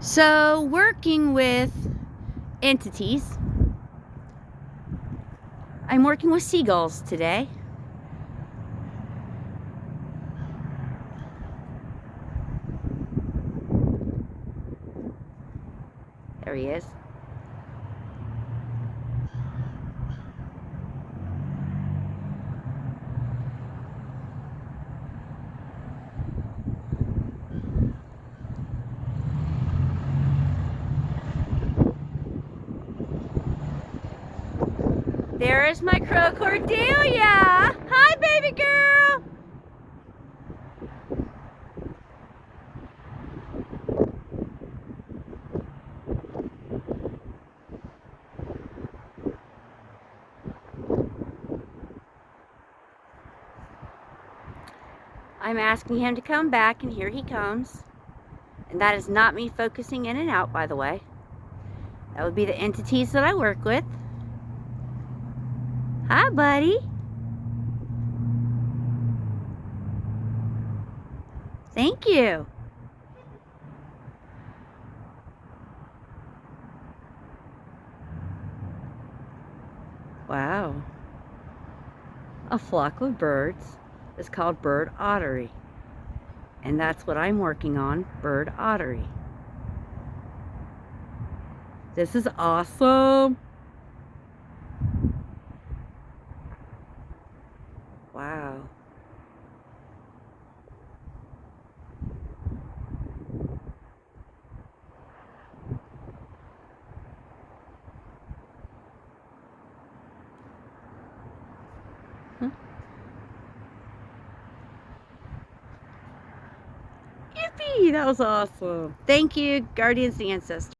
So, working with entities, I'm working with seagulls today. There he is. There is my crow Cordelia. Hi, baby girl. I'm asking him to come back, and here he comes. And that is not me focusing in and out, by the way. That would be the entities that I work with. Hi, buddy. Thank you. Wow. A flock of birds is called bird Audrey. And that's what I'm working on, bird Audrey. This is awesome. Wow. Huh? Yippee! That was awesome. Thank you, Guardians and Ancestors.